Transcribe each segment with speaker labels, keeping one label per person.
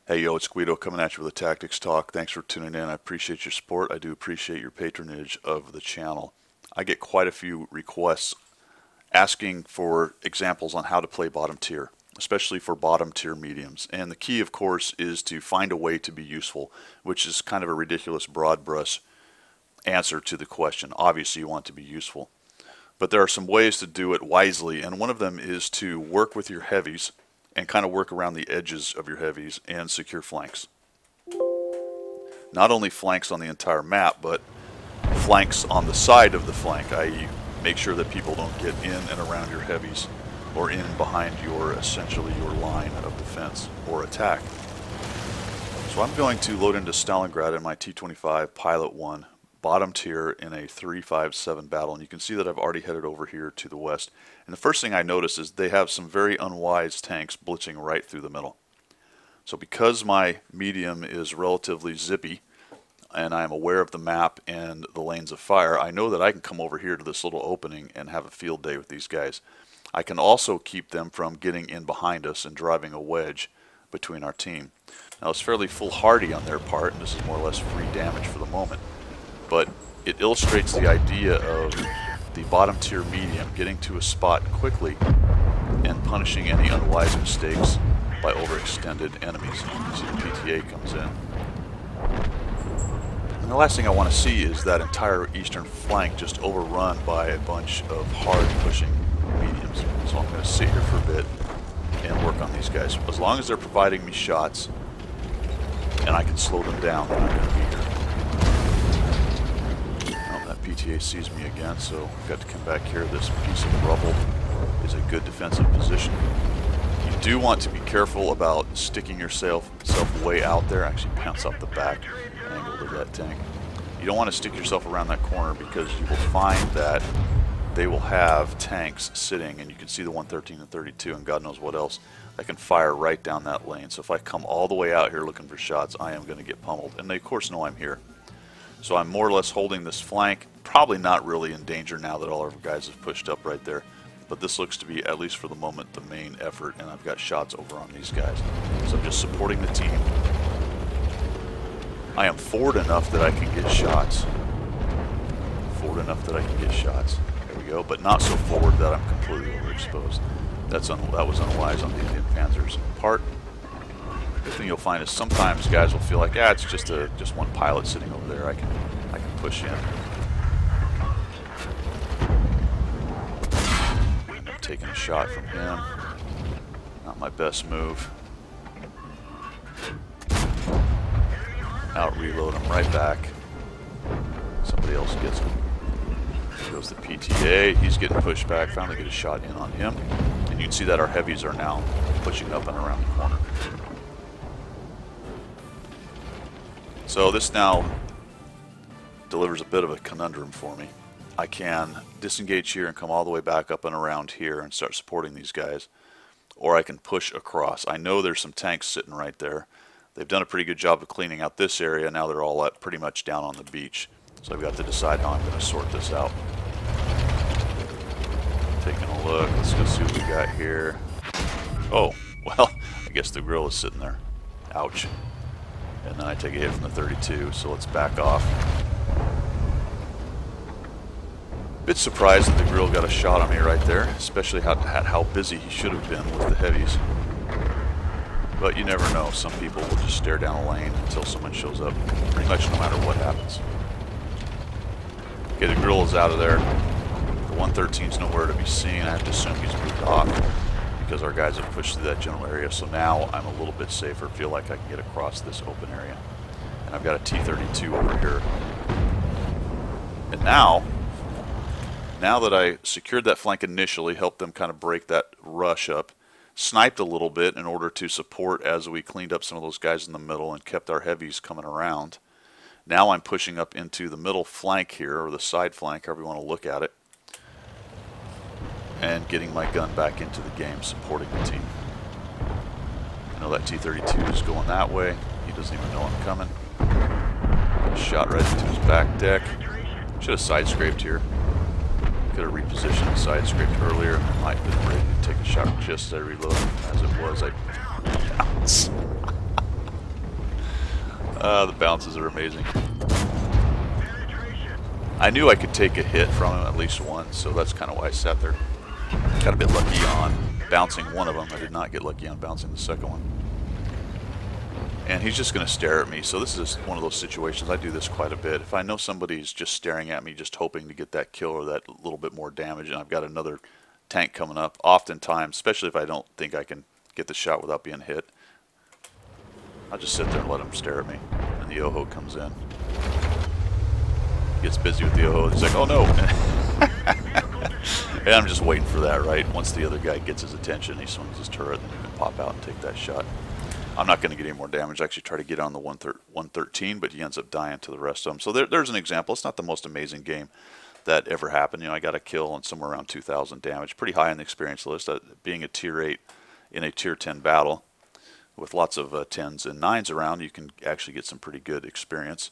Speaker 1: Hey, yo, it's Guido coming at you with a Tactics Talk. Thanks for tuning in. I appreciate your support. I do appreciate your patronage of the channel. I get quite a few requests asking for examples on how to play bottom tier, especially for bottom tier mediums. And the key, of course, is to find a way to be useful, which is kind of a ridiculous broad brush answer to the question. Obviously, you want to be useful. But there are some ways to do it wisely, and one of them is to work with your heavies and kind of work around the edges of your heavies and secure flanks. Not only flanks on the entire map, but flanks on the side of the flank, i.e. make sure that people don't get in and around your heavies or in behind your, essentially your line of defense or attack. So I'm going to load into Stalingrad in my T-25 Pilot 1, bottom tier in a 3-5-7 battle, and you can see that I've already headed over here to the west. And the first thing I notice is they have some very unwise tanks blitzing right through the middle. So because my medium is relatively zippy, and I am aware of the map and the lanes of fire, I know that I can come over here to this little opening and have a field day with these guys. I can also keep them from getting in behind us and driving a wedge between our team. Now it's fairly foolhardy on their part, and this is more or less free damage for the moment. But it illustrates the idea of the bottom tier medium getting to a spot quickly and punishing any unwise mistakes by overextended enemies. You see the PTA comes in. And the last thing I want to see is that entire eastern flank just overrun by a bunch of hard pushing mediums. So I'm going to sit here for a bit and work on these guys. As long as they're providing me shots and I can slow them down, then I'm going to be here. PTA sees me again, so I've got to come back here. This piece of rubble is a good defensive position. You do want to be careful about sticking yourself way out there. Actually bounce off the back angle of that tank. You don't want to stick yourself around that corner because you will find that they will have tanks sitting, and you can see the 113 and 32 and God knows what else that can fire right down that lane. So if I come all the way out here looking for shots, I am going to get pummeled. And they of course know I'm here. So I'm more or less holding this flank, probably not really in danger now that all our guys have pushed up right there. But this looks to be, at least for the moment, the main effort, and I've got shots over on these guys. So I'm just supporting the team. I am forward enough that I can get shots. Forward enough that I can get shots. There we go, but not so forward that I'm completely overexposed. That was unwise on the Indian Panzer's part. The thing you'll find is sometimes guys will feel like, it's just one pilot sitting over there. I can push in. End up taking a shot from him. Not my best move. Out reload him right back. Somebody else gets him. Here goes the PTA. He's getting pushed back. Finally get a shot in on him. And you can see that our heavies are now pushing up and around the corner. So this now delivers a bit of a conundrum for me. I can disengage here and come all the way back up and around here and start supporting these guys, or I can push across. I know there's some tanks sitting right there. They've done a pretty good job of cleaning out this area. Now they're all pretty much down on the beach. So I've got to decide how I'm going to sort this out. Taking a look. Let's go see what we got here. Oh, well, I guess the grill is sitting there. Ouch. And then I take a hit from the 32, so let's back off. Bit surprised that the grill got a shot on me right there, especially at how busy he should have been with the heavies. But you never know. Some people will just stare down a lane until someone shows up, pretty much no matter what happens. Okay, the grill is out of there. The 113's nowhere to be seen. I have to assume he's moved off, because our guys have pushed through that general area. So now I'm a little bit safer, feel like I can get across this open area. And I've got a T-32 over here. And now that I secured that flank initially, helped them kind of break that rush up, sniped a little bit in order to support as we cleaned up some of those guys in the middle and kept our heavies coming around. Now I'm pushing up into the middle flank here, or the side flank, however you want to look at it, and getting my gun back into the game, supporting the team. I know that T-32 is going that way. He doesn't even know I'm coming. Shot right into his back deck. Should have side-scraped here. Could have repositioned and side-scraped earlier. Might have been ready to take a shot just as I reloaded. As it was, I bounce. The bounces are amazing. I knew I could take a hit from him, at least one, so that's kind of why I sat there. Got a bit lucky on bouncing one of them. I did not get lucky on bouncing the second one. And he's just going to stare at me. So this is one of those situations. I do this quite a bit. If I know somebody's just staring at me, just hoping to get that kill or that little bit more damage, and I've got another tank coming up, oftentimes, especially if I don't think I can get the shot without being hit, I'll just sit there and let him stare at me. And the Yoho comes in. He gets busy with the Yoho. He's like, oh no. And I'm just waiting for that, right? Once the other guy gets his attention, he swings his turret, and he can pop out and take that shot. I'm not going to get any more damage. I actually try to get on the 113, but he ends up dying to the rest of them. So there's an example. It's not the most amazing game that ever happened. You know, I got a kill on somewhere around 2,000 damage. Pretty high on the experience list. Being a tier 8 in a tier 10 battle with lots of 10s and 9s around, you can actually get some pretty good experience.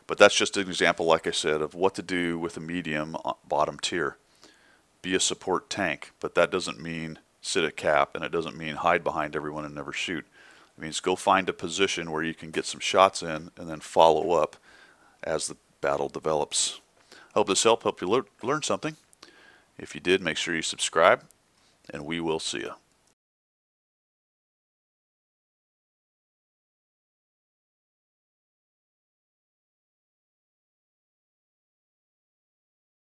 Speaker 1: But that's just an example, like I said, of what to do with a medium bottom tier. Be a support tank, but that doesn't mean sit at cap, and it doesn't mean hide behind everyone and never shoot. It means go find a position where you can get some shots in and then follow up as the battle develops. I hope this helped you learn something. If you did, make sure you subscribe, and we will see you.